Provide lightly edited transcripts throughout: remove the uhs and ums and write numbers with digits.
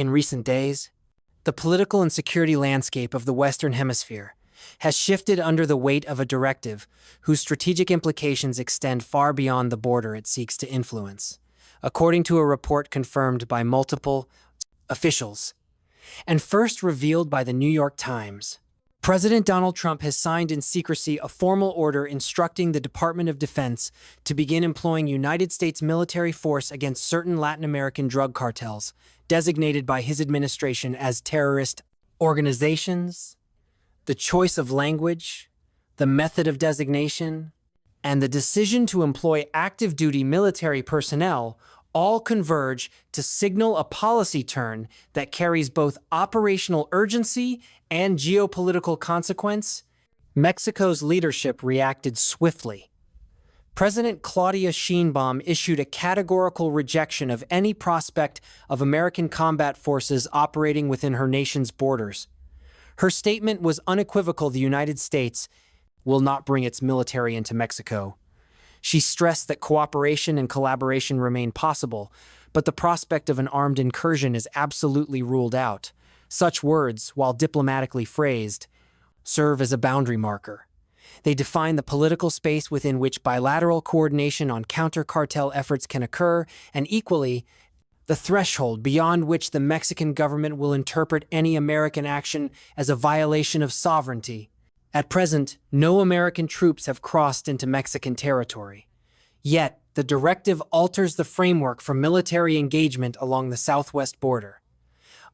In recent days, the political and security landscape of the Western Hemisphere has shifted under the weight of a directive whose strategic implications extend far beyond the border it seeks to influence, according to a report confirmed by multiple officials and first revealed by the New York Times. President Donald Trump has signed in secrecy a formal order instructing the Department of Defense to begin employing United States military force against certain Latin American drug cartels, designated by his administration as terrorist organizations. The choice of language, the method of designation, and the decision to employ active duty military personnel all converge to signal a policy turn that carries both operational urgency and geopolitical consequence. Mexico's leadership reacted swiftly. President Claudia Sheinbaum issued a categorical rejection of any prospect of American combat forces operating within her nation's borders. Her statement was unequivocal: the United States will not bring its military into Mexico. She stressed that cooperation and collaboration remain possible, but the prospect of an armed incursion is absolutely ruled out. Such words, while diplomatically phrased, serve as a boundary marker. They define the political space within which bilateral coordination on counter-cartel efforts can occur, and equally, the threshold beyond which the Mexican government will interpret any American action as a violation of sovereignty. At present, no American troops have crossed into Mexican territory. Yet, the directive alters the framework for military engagement along the southwest border.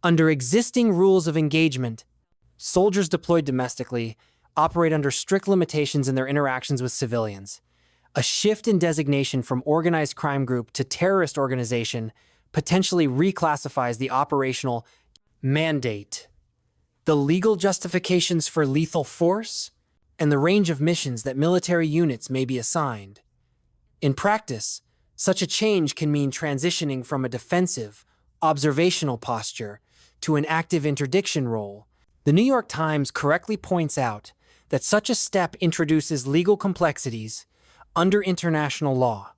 Under existing rules of engagement, soldiers deployed domestically operate under strict limitations in their interactions with civilians. A shift in designation from organized crime group to terrorist organization potentially reclassifies the operational mandate, the legal justifications for lethal force, and the range of missions that military units may be assigned. In practice, such a change can mean transitioning from a defensive, observational posture to an active interdiction role. The New York Times correctly points out that such a step introduces legal complexities under international law,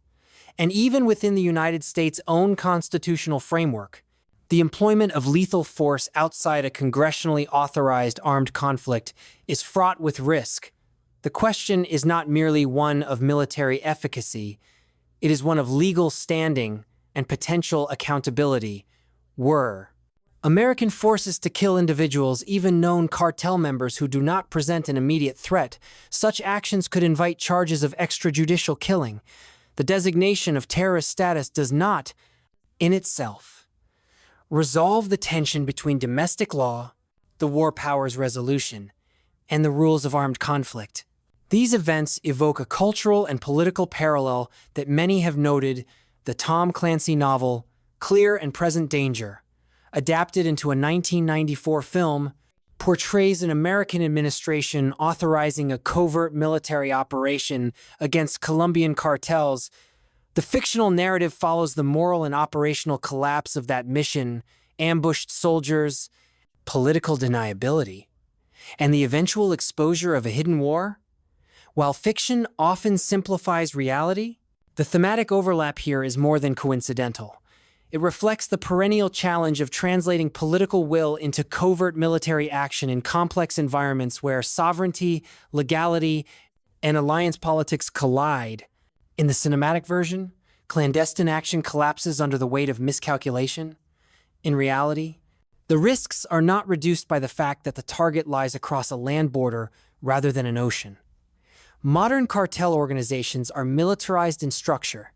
and even within the United States' own constitutional framework. The employment of lethal force outside a congressionally authorized armed conflict is fraught with risk. The question is not merely one of military efficacy, it is one of legal standing and potential accountability. Were American forces to kill individuals, even known cartel members who do not present an immediate threat, such actions could invite charges of extrajudicial killing. The designation of terrorist status does not, in itself, resolve the tension between domestic law, the war powers resolution, and the rules of armed conflict. These events evoke a cultural and political parallel that many have noted. The Tom Clancy novel, Clear and Present Danger, adapted into a 1994 film, portrays an American administration authorizing a covert military operation against Colombian cartels. The fictional narrative follows the moral and operational collapse of that mission, ambushed soldiers, political deniability, and the eventual exposure of a hidden war. While fiction often simplifies reality, the thematic overlap here is more than coincidental. It reflects the perennial challenge of translating political will into covert military action in complex environments where sovereignty, legality, and alliance politics collide. In the cinematic version, clandestine action collapses under the weight of miscalculation. In reality, the risks are not reduced by the fact that the target lies across a land border rather than an ocean. Modern cartel organizations are militarized in structure,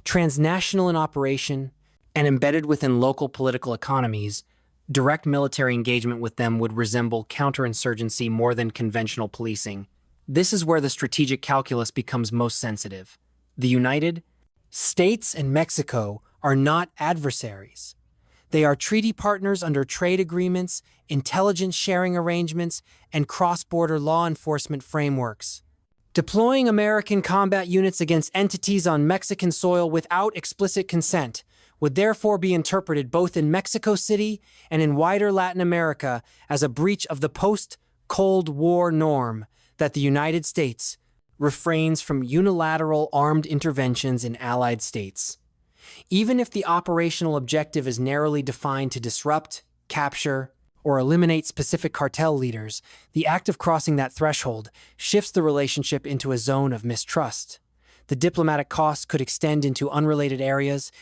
transnational in operation, and embedded within local political economies. Direct military engagement with them would resemble counterinsurgency more than conventional policing. This is where the strategic calculus becomes most sensitive. The United States and Mexico are not adversaries. They are treaty partners under trade agreements, intelligence sharing arrangements, and cross-border law enforcement frameworks. Deploying American combat units against entities on Mexican soil without explicit consent would therefore be interpreted both in Mexico City and in wider Latin America as a breach of the post-Cold War norm that the United States refrains from unilateral armed interventions in allied states. Even if the operational objective is narrowly defined to disrupt, capture, or eliminate specific cartel leaders, the act of crossing that threshold shifts the relationship into a zone of mistrust. The diplomatic costs could extend into unrelated areas,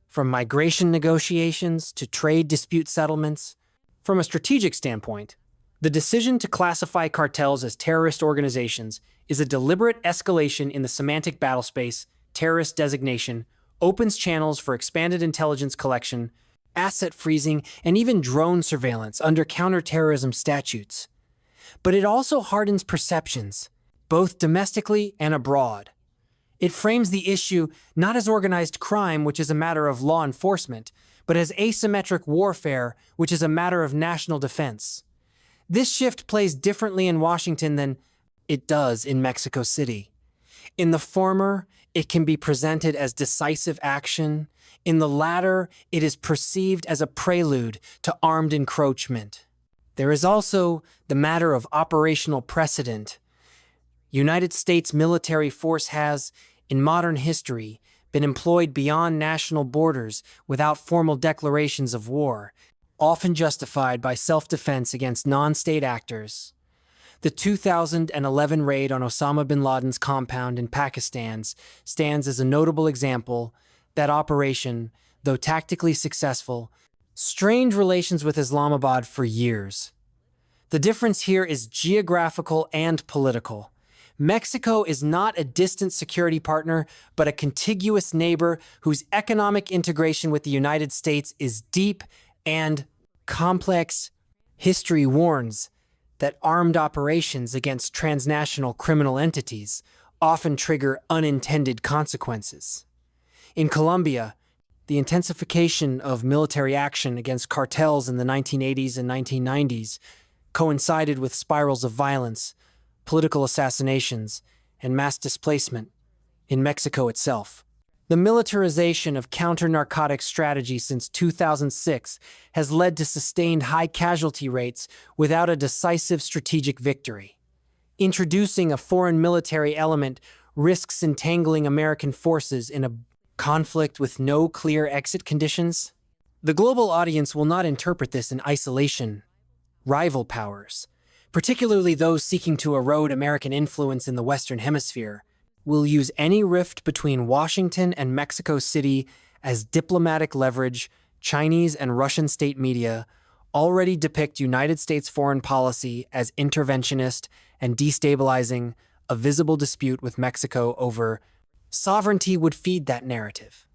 from migration negotiations to trade dispute settlements. From a strategic standpoint, the decision to classify cartels as terrorist organizations is a deliberate escalation in the semantic battlespace. Terrorist designation opens channels for expanded intelligence collection, asset freezing, and even drone surveillance under counterterrorism statutes. But it also hardens perceptions, both domestically and abroad. It frames the issue not as organized crime, which is a matter of law enforcement, but as asymmetric warfare, which is a matter of national defense. This shift plays differently in Washington than it does in Mexico City. In the former, it can be presented as decisive action. In the latter, it is perceived as a prelude to armed encroachment. There is also the matter of operational precedent. United States military force has, in modern history, been employed beyond national borders without formal declarations of war, often justified by self-defense against non-state actors. The 2011 raid on Osama bin Laden's compound in Pakistan stands as a notable example. That operation, though tactically successful, strained relations with Islamabad for years. The difference here is geographical and political. Mexico is not a distant security partner, but a contiguous neighbor whose economic integration with the United States is deep and complex. History warns that armed operations against transnational criminal entities often trigger unintended consequences. In Colombia, the intensification of military action against cartels in the 1980s and 1990s coincided with spirals of violence, political assassinations, and mass displacement in Mexico itself. The militarization of counter-narcotics strategy since 2006 has led to sustained high casualty rates without a decisive strategic victory. Introducing a foreign military element risks entangling American forces in a conflict with no clear exit conditions. The global audience will not interpret this in isolation. Rival powers, particularly those seeking to erode American influence in the Western Hemisphere, will use any rift between Washington and Mexico City as diplomatic leverage. Chinese and Russian state media already depict United States foreign policy as interventionist and destabilizing. A visible dispute with Mexico over sovereignty would feed that narrative.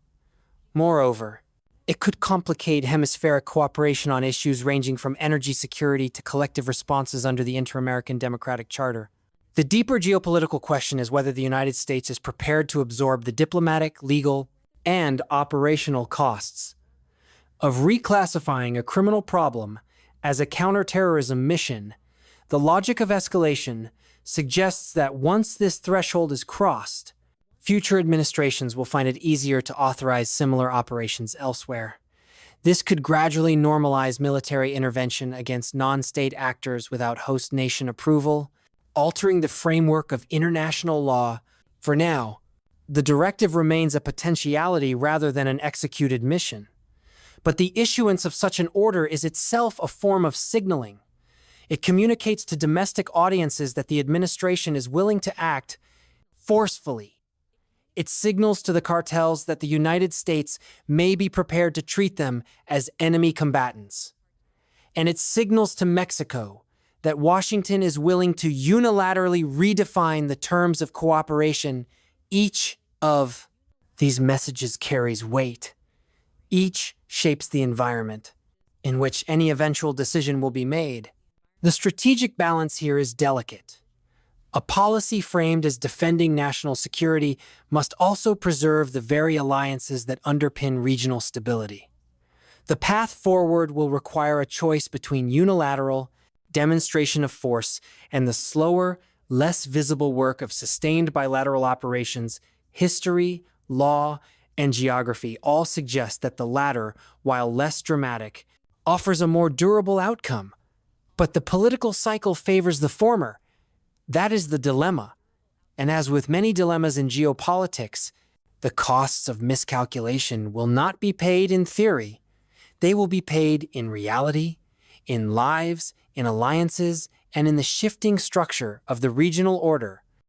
Moreover, it could complicate hemispheric cooperation on issues ranging from energy security to collective responses under the Inter-American Democratic Charter. The deeper geopolitical question is whether the United States is prepared to absorb the diplomatic, legal, and operational costs of reclassifying a criminal problem as a counterterrorism mission. The logic of escalation suggests that once this threshold is crossed, future administrations will find it easier to authorize similar operations elsewhere. This could gradually normalize military intervention against non-state actors without host nation approval, altering the framework of international law. For now, the directive remains a potentiality rather than an executed mission. But the issuance of such an order is itself a form of signaling. It communicates to domestic audiences that the administration is willing to act forcefully. It signals to the cartels that the United States may be prepared to treat them as enemy combatants. And it signals to Mexico that Washington is willing to unilaterally redefine the terms of cooperation. Each of these messages carries weight. Each shapes the environment in which any eventual decision will be made. The strategic balance here is delicate. A policy framed as defending national security must also preserve the very alliances that underpin regional stability. The path forward will require a choice between unilateral demonstration of force and the slower, less visible work of sustained bilateral operations. History, law, and geography all suggest that the latter, while less dramatic, offers a more durable outcome. But the political cycle favors the former. That is the dilemma. And as with many dilemmas in geopolitics, The costs of miscalculation will not be paid in theory. They will be paid in reality, in lives, in alliances, and in the shifting structure of the regional order